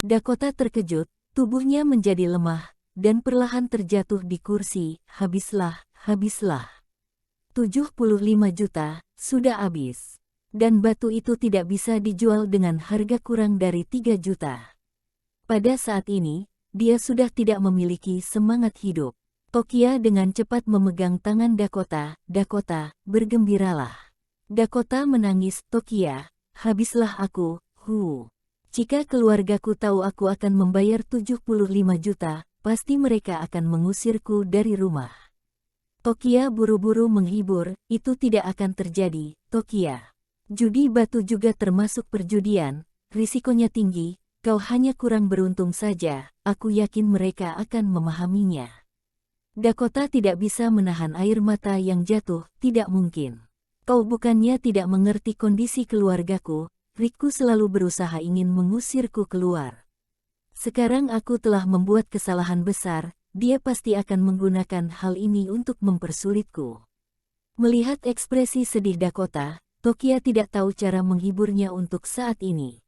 Dakota terkejut, tubuhnya menjadi lemah, dan perlahan terjatuh di kursi. Habislah, habislah. 75 juta, sudah habis. Dan batu itu tidak bisa dijual dengan harga kurang dari 3 juta. Pada saat ini, dia sudah tidak memiliki semangat hidup. Tokia dengan cepat memegang tangan Dakota. Dakota, bergembiralah. Dakota menangis. Tokia, habislah aku. Jika keluargaku tahu aku akan membayar 75 juta, pasti mereka akan mengusirku dari rumah. Tokia buru-buru menghibur, itu tidak akan terjadi, Tokia. Judi batu juga termasuk perjudian, risikonya tinggi, kau hanya kurang beruntung saja, aku yakin mereka akan memahaminya. Dakota tidak bisa menahan air mata yang jatuh, tidak mungkin. Kau bukannya tidak mengerti kondisi keluargaku, Riku selalu berusaha ingin mengusirku keluar. Sekarang aku telah membuat kesalahan besar, dia pasti akan menggunakan hal ini untuk mempersulitku. Melihat ekspresi sedih Dakota, Tokia tidak tahu cara menghiburnya untuk saat ini.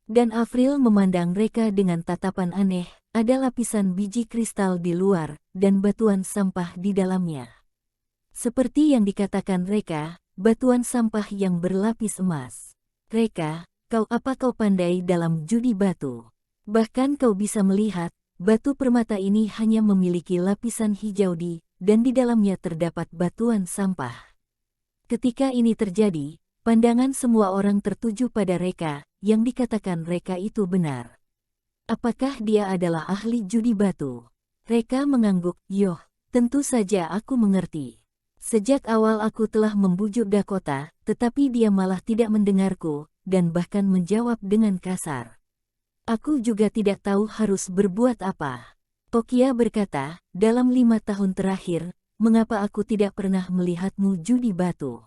Dan Avril memandang mereka dengan tatapan aneh, ada lapisan biji kristal di luar, dan batuan sampah di dalamnya. Seperti yang dikatakan mereka, batuan sampah yang berlapis emas. Reka, apa kau pandai dalam judi batu? Bahkan kau bisa melihat, batu permata ini hanya memiliki lapisan hijau dan di dalamnya terdapat batuan sampah. Ketika ini terjadi, pandangan semua orang tertuju pada Reka, yang dikatakan Reka itu benar. Apakah dia adalah ahli judi batu? Reka mengangguk, yoh, tentu saja aku mengerti. Sejak awal aku telah membujuk Dakota, tetapi dia malah tidak mendengarku, dan bahkan menjawab dengan kasar. Aku juga tidak tahu harus berbuat apa. Tokia berkata, dalam 5 tahun terakhir, mengapa aku tidak pernah melihatmu judi batu?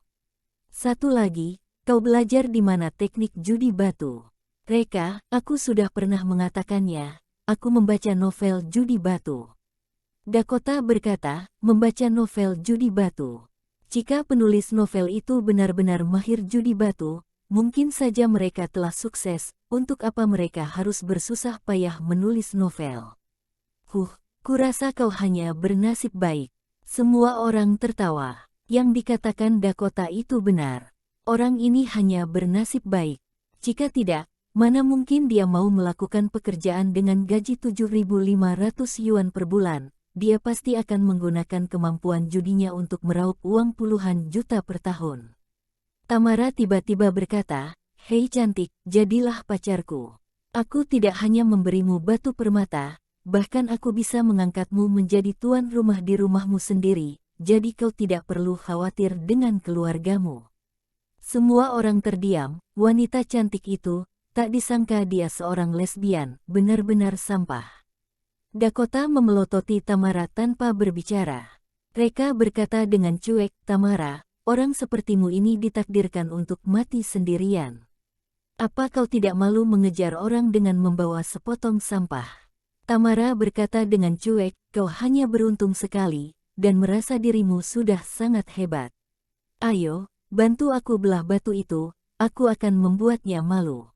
Satu lagi, kau belajar di mana teknik judi batu? Reka, aku sudah pernah mengatakannya, aku membaca novel judi batu. Dakota berkata, membaca novel judi batu. Jika penulis novel itu benar-benar mahir judi batu, mungkin saja mereka telah sukses, untuk apa mereka harus bersusah payah menulis novel. Kurasa kau hanya bernasib baik. Semua orang tertawa. Yang dikatakan Dakota itu benar. Orang ini hanya bernasib baik. Jika tidak, mana mungkin dia mau melakukan pekerjaan dengan gaji 7.500 yuan per bulan. Dia pasti akan menggunakan kemampuan judinya untuk meraup uang puluhan juta per tahun. Tamara tiba-tiba berkata, hei cantik, jadilah pacarku. Aku tidak hanya memberimu batu permata, bahkan aku bisa mengangkatmu menjadi tuan rumah di rumahmu sendiri, jadi kau tidak perlu khawatir dengan keluargamu. Semua orang terdiam, wanita cantik itu, tak disangka dia seorang lesbian, benar-benar sampah. Dakota memelototi Tamara tanpa berbicara. Reka berkata dengan cuek, Tamara, orang sepertimu ini ditakdirkan untuk mati sendirian. Apa kau tidak malu mengejar orang dengan membawa sepotong sampah? Tamara berkata dengan cuek, kau hanya beruntung sekali, dan merasa dirimu sudah sangat hebat. Ayo, bantu aku belah batu itu, aku akan membuatnya malu.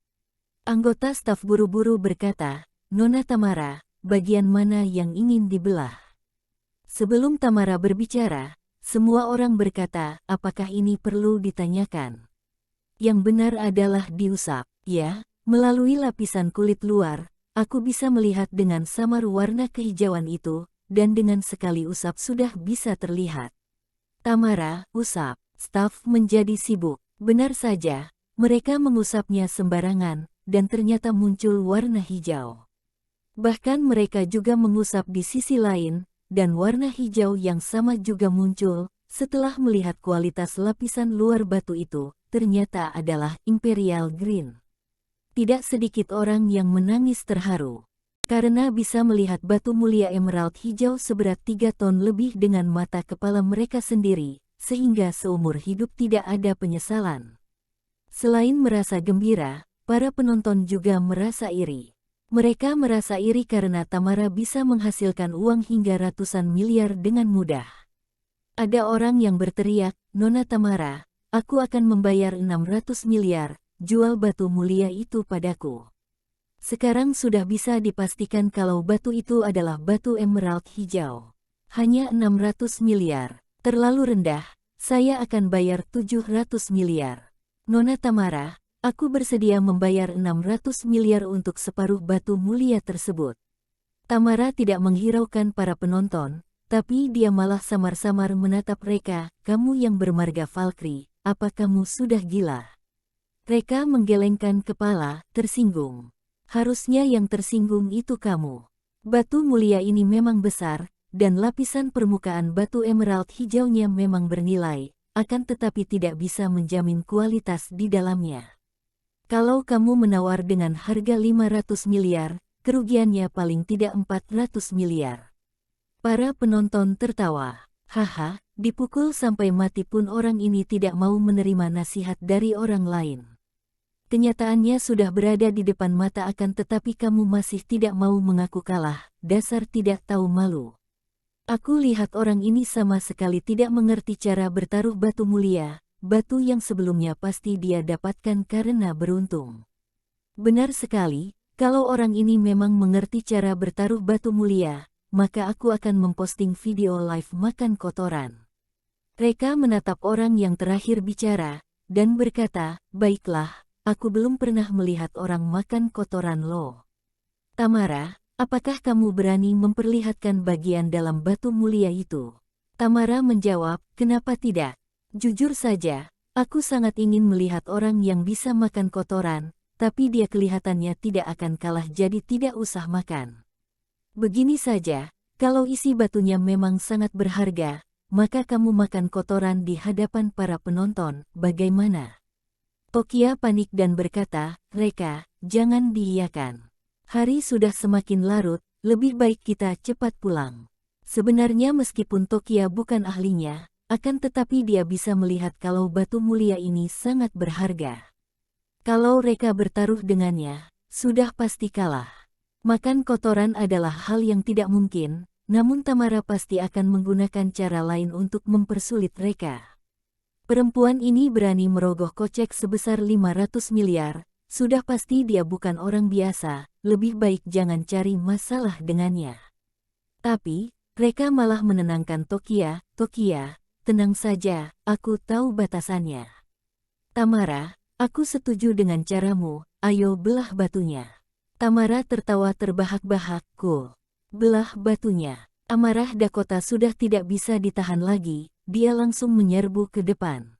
Anggota staf buru-buru berkata, Nona Tamara, bagian mana yang ingin dibelah? Sebelum Tamara berbicara, semua orang berkata, apakah ini perlu ditanyakan? Yang benar adalah diusap, ya, melalui lapisan kulit luar, aku bisa melihat dengan samar warna kehijauan itu, dan dengan sekali usap sudah bisa terlihat. Tamara, usap, staf menjadi sibuk, benar saja, mereka mengusapnya sembarangan, dan ternyata muncul warna hijau. Bahkan mereka juga mengusap di sisi lain, dan warna hijau yang sama juga muncul, setelah melihat kualitas lapisan luar batu itu, ternyata adalah Imperial Green. Tidak sedikit orang yang menangis terharu, karena bisa melihat batu mulia emerald hijau seberat 3 ton lebih dengan mata kepala mereka sendiri, sehingga seumur hidup tidak ada penyesalan. Selain merasa gembira, para penonton juga merasa iri. Mereka merasa iri karena Tamara bisa menghasilkan uang hingga ratusan miliar dengan mudah. Ada orang yang berteriak, Nona Tamara, aku akan membayar 600 miliar, jual batu mulia itu padaku. Sekarang sudah bisa dipastikan kalau batu itu adalah batu emerald hijau. Hanya 600 miliar. Terlalu rendah, saya akan bayar 700 miliar. Nona Tamara, aku bersedia membayar 600 miliar untuk separuh batu mulia tersebut. Tamara tidak menghiraukan para penonton, tapi dia malah samar-samar menatap Reka. Kamu yang bermarga Valkyrie, apa kamu sudah gila? Reka menggelengkan kepala, tersinggung. Harusnya yang tersinggung itu kamu. Batu mulia ini memang besar, dan lapisan permukaan batu emerald hijaunya memang bernilai, akan tetapi tidak bisa menjamin kualitas di dalamnya. Kalau kamu menawar dengan harga 500 miliar, kerugiannya paling tidak 400 miliar. Para penonton tertawa. Haha, dipukul sampai mati pun orang ini tidak mau menerima nasihat dari orang lain. Kenyataannya sudah berada di depan mata akan tetapi kamu masih tidak mau mengaku kalah, dasar tidak tahu malu. Aku lihat orang ini sama sekali tidak mengerti cara bertaruh batu mulia, batu yang sebelumnya pasti dia dapatkan karena beruntung. Benar sekali, kalau orang ini memang mengerti cara bertaruh batu mulia, maka aku akan memposting video live makan kotoran. Reka menatap orang yang terakhir bicara, dan berkata, baiklah. Aku belum pernah melihat orang makan kotoran lo. Tamara, apakah kamu berani memperlihatkan bagian dalam batu mulia itu? Tamara menjawab, kenapa tidak? Jujur saja, aku sangat ingin melihat orang yang bisa makan kotoran, tapi dia kelihatannya tidak akan kalah jadi tidak usah makan. Begini saja, kalau isi batunya memang sangat berharga, maka kamu makan kotoran di hadapan para penonton, bagaimana? Tokia panik dan berkata, Reka, jangan diiyakan. Hari sudah semakin larut, lebih baik kita cepat pulang. Sebenarnya meskipun Tokia bukan ahlinya, akan tetapi dia bisa melihat kalau batu mulia ini sangat berharga. Kalau Reka bertaruh dengannya, sudah pasti kalah. Makan kotoran adalah hal yang tidak mungkin, namun Tamara pasti akan menggunakan cara lain untuk mempersulit Reka. Perempuan ini berani merogoh kocek sebesar 500 miliar, sudah pasti dia bukan orang biasa, lebih baik jangan cari masalah dengannya. Tapi, Reka malah menenangkan Tokia, Tokia, tenang saja, aku tahu batasannya. Tamara, aku setuju dengan caramu, ayo belah batunya. Tamara tertawa terbahak-bahak, cool. Belah batunya. Amarah Dakota sudah tidak bisa ditahan lagi. Dia langsung menyerbu ke depan.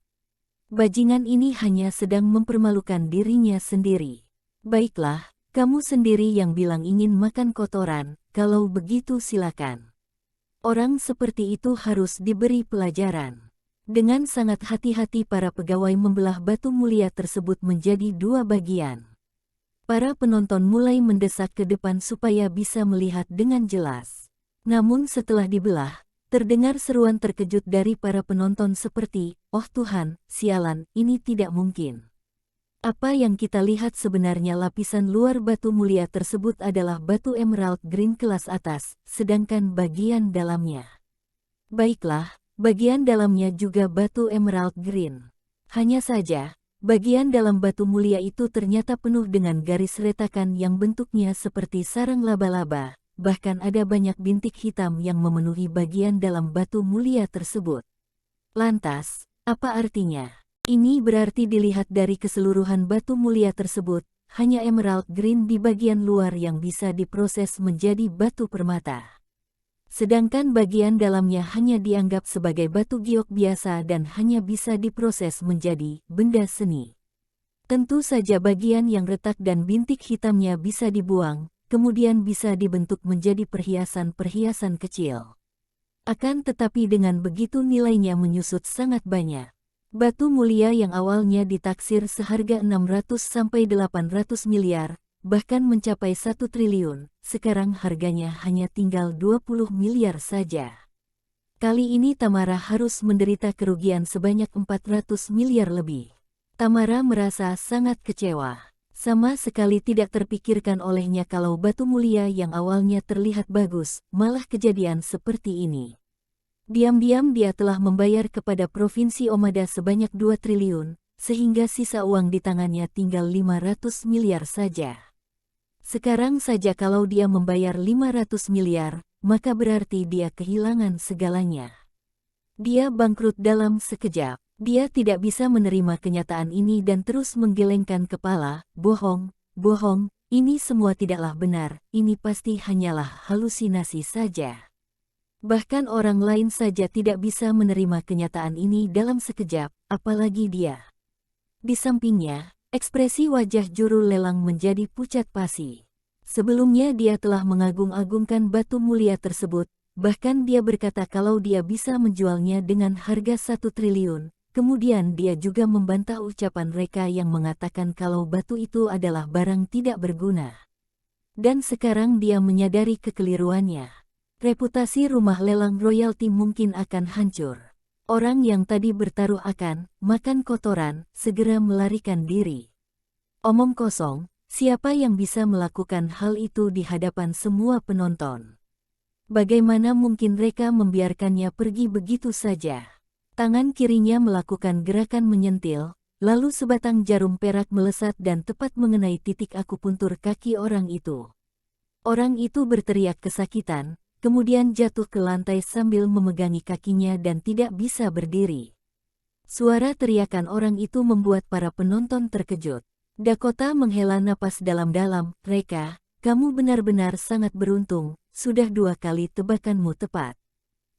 Bajingan ini hanya sedang mempermalukan dirinya sendiri. Baiklah, kamu sendiri yang bilang ingin makan kotoran, kalau begitu silakan. Orang seperti itu harus diberi pelajaran. Dengan sangat hati-hati para pegawai membelah batu mulia tersebut menjadi dua bagian. Para penonton mulai mendesak ke depan supaya bisa melihat dengan jelas. Namun setelah dibelah, terdengar seruan terkejut dari para penonton seperti, oh Tuhan, sialan, ini tidak mungkin. Apa yang kita lihat sebenarnya lapisan luar batu mulia tersebut adalah batu emerald green kelas atas, sedangkan bagian dalamnya. Baiklah, bagian dalamnya juga batu emerald green. Hanya saja, bagian dalam batu mulia itu ternyata penuh dengan garis retakan yang bentuknya seperti sarang laba-laba. Bahkan ada banyak bintik hitam yang memenuhi bagian dalam batu mulia tersebut. Lantas, apa artinya? Ini berarti dilihat dari keseluruhan batu mulia tersebut, hanya emerald green di bagian luar yang bisa diproses menjadi batu permata. Sedangkan bagian dalamnya hanya dianggap sebagai batu giok biasa dan hanya bisa diproses menjadi benda seni. Tentu saja bagian yang retak dan bintik hitamnya bisa dibuang, kemudian bisa dibentuk menjadi perhiasan-perhiasan kecil. Akan tetapi dengan begitu nilainya menyusut sangat banyak. Batu mulia yang awalnya ditaksir seharga 600–800 miliar, bahkan mencapai 1 triliun, sekarang harganya hanya tinggal 20 miliar saja. Kali ini Tamara harus menderita kerugian sebanyak 400 miliar lebih. Tamara merasa sangat kecewa. Sama sekali tidak terpikirkan olehnya kalau batu mulia yang awalnya terlihat bagus, malah kejadian seperti ini. Diam-diam dia telah membayar kepada Provinsi Omada sebanyak 2 triliun, sehingga sisa uang di tangannya tinggal 500 miliar saja. Sekarang saja kalau dia membayar 500 miliar, maka berarti dia kehilangan segalanya. Dia bangkrut dalam sekejap. Dia tidak bisa menerima kenyataan ini dan terus menggelengkan kepala. Bohong, bohong, ini semua tidaklah benar, ini pasti hanyalah halusinasi saja. Bahkan orang lain saja tidak bisa menerima kenyataan ini dalam sekejap, apalagi dia. Di sampingnya, ekspresi wajah juru lelang menjadi pucat pasi. Sebelumnya dia telah mengagung-agungkan batu mulia tersebut, bahkan dia berkata kalau dia bisa menjualnya dengan harga 1 triliun. Kemudian dia juga membantah ucapan mereka yang mengatakan kalau batu itu adalah barang tidak berguna. Dan sekarang dia menyadari kekeliruannya. Reputasi rumah lelang royalti mungkin akan hancur. Orang yang tadi bertaruh akan makan kotoran, segera melarikan diri. Omong kosong, siapa yang bisa melakukan hal itu di hadapan semua penonton? Bagaimana mungkin mereka membiarkannya pergi begitu saja? Tangan kirinya melakukan gerakan menyentil, lalu sebatang jarum perak melesat dan tepat mengenai titik akupuntur kaki orang itu. Orang itu berteriak kesakitan, kemudian jatuh ke lantai sambil memegangi kakinya dan tidak bisa berdiri. Suara teriakan orang itu membuat para penonton terkejut. Dakota menghela napas dalam-dalam. "Reka, kamu benar-benar sangat beruntung, sudah 2 kali tebakanmu tepat."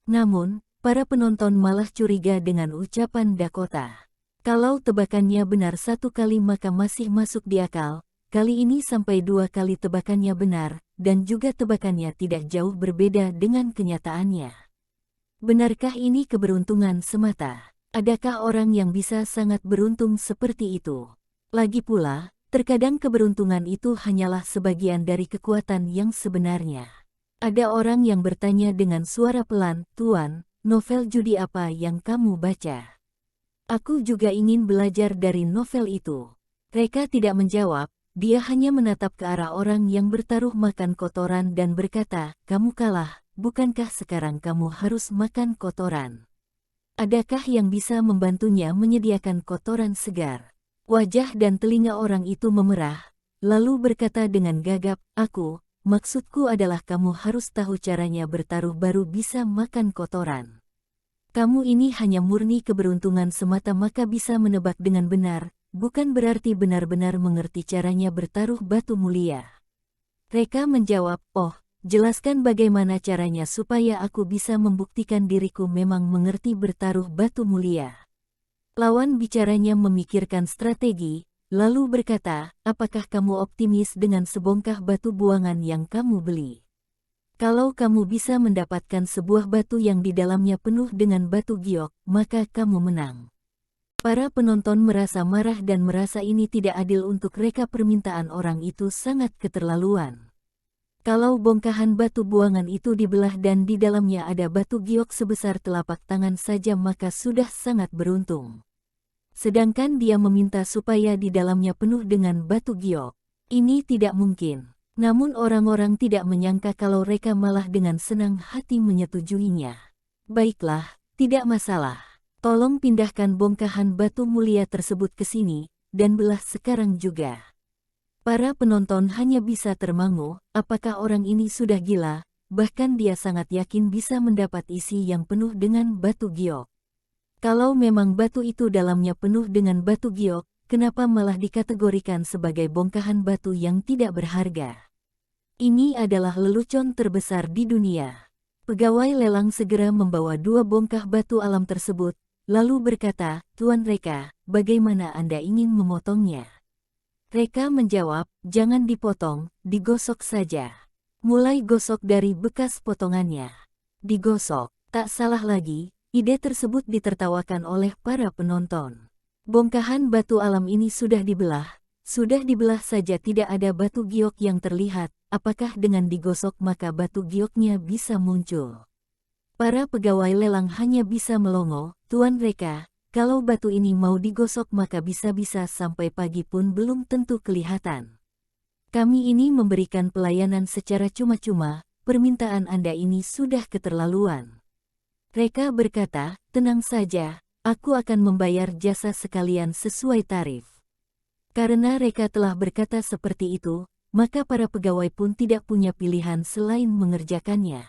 Namun, para penonton malah curiga dengan ucapan Dakota. Kalau tebakannya benar 1 kali maka masih masuk di akal, kali ini sampai 2 kali tebakannya benar, dan juga tebakannya tidak jauh berbeda dengan kenyataannya. Benarkah ini keberuntungan semata? Adakah orang yang bisa sangat beruntung seperti itu? Lagi pula, terkadang keberuntungan itu hanyalah sebagian dari kekuatan yang sebenarnya. Ada orang yang bertanya dengan suara pelan, "Tuan, novel judi apa yang kamu baca?" "Aku juga ingin belajar dari novel itu." Reka tidak menjawab, dia hanya menatap ke arah orang yang bertaruh makan kotoran dan berkata, "Kamu kalah, bukankah sekarang kamu harus makan kotoran? Adakah yang bisa membantunya menyediakan kotoran segar?" Wajah dan telinga orang itu memerah, lalu berkata dengan gagap, Maksudku adalah kamu harus tahu caranya bertaruh baru bisa makan kotoran. Kamu ini hanya murni keberuntungan semata maka bisa menebak dengan benar, bukan berarti benar-benar mengerti caranya bertaruh batu mulia." Reka menjawab, "Oh, jelaskan bagaimana caranya supaya aku bisa membuktikan diriku memang mengerti bertaruh batu mulia." Lawan bicaranya memikirkan strategi, lalu berkata, "Apakah kamu optimis dengan sebongkah batu buangan yang kamu beli? Kalau kamu bisa mendapatkan sebuah batu yang di dalamnya penuh dengan batu giok, maka kamu menang." Para penonton merasa marah dan merasa ini tidak adil untuk Reka. Permintaan orang itu sangat keterlaluan. Kalau bongkahan batu buangan itu dibelah dan di dalamnya ada batu giok sebesar telapak tangan saja maka sudah sangat beruntung. Sedangkan dia meminta supaya di dalamnya penuh dengan batu giok. Ini tidak mungkin. Namun orang-orang tidak menyangka kalau Reka malah dengan senang hati menyetujuinya. "Baiklah, tidak masalah. Tolong pindahkan bongkahan batu mulia tersebut ke sini, dan belah sekarang juga." Para penonton hanya bisa termangu, apakah orang ini sudah gila, bahkan dia sangat yakin bisa mendapat isi yang penuh dengan batu giok. Kalau memang batu itu dalamnya penuh dengan batu giok, kenapa malah dikategorikan sebagai bongkahan batu yang tidak berharga? Ini adalah lelucon terbesar di dunia. Pegawai lelang segera membawa 2 bongkah batu alam tersebut, lalu berkata, "Tuan Reka, bagaimana Anda ingin memotongnya?" Reka menjawab, "Jangan dipotong, digosok saja." Mulai gosok dari bekas potongannya. Digosok, tak salah lagi. Ide tersebut ditertawakan oleh para penonton. Bongkahan batu alam ini sudah dibelah saja tidak ada batu giok yang terlihat, apakah dengan digosok maka batu gioknya bisa muncul? Para pegawai lelang hanya bisa melongo, "Tuan Reka, kalau batu ini mau digosok maka bisa-bisa sampai pagi pun belum tentu kelihatan. Kami ini memberikan pelayanan secara cuma-cuma, permintaan Anda ini sudah keterlaluan." Reka berkata, "Tenang saja, aku akan membayar jasa sekalian sesuai tarif." Karena Reka telah berkata seperti itu, maka para pegawai pun tidak punya pilihan selain mengerjakannya.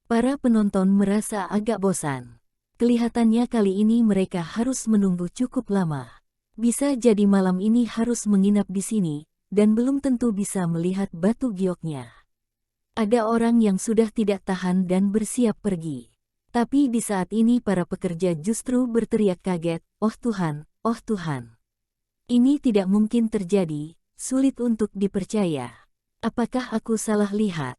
Para penonton merasa agak bosan. Kelihatannya kali ini mereka harus menunggu cukup lama. Bisa jadi malam ini harus menginap di sini, dan belum tentu bisa melihat batu gioknya. Ada orang yang sudah tidak tahan dan bersiap pergi. Tapi di saat ini para pekerja justru berteriak kaget, "Oh Tuhan, oh Tuhan. Ini tidak mungkin terjadi, sulit untuk dipercaya. Apakah aku salah lihat?"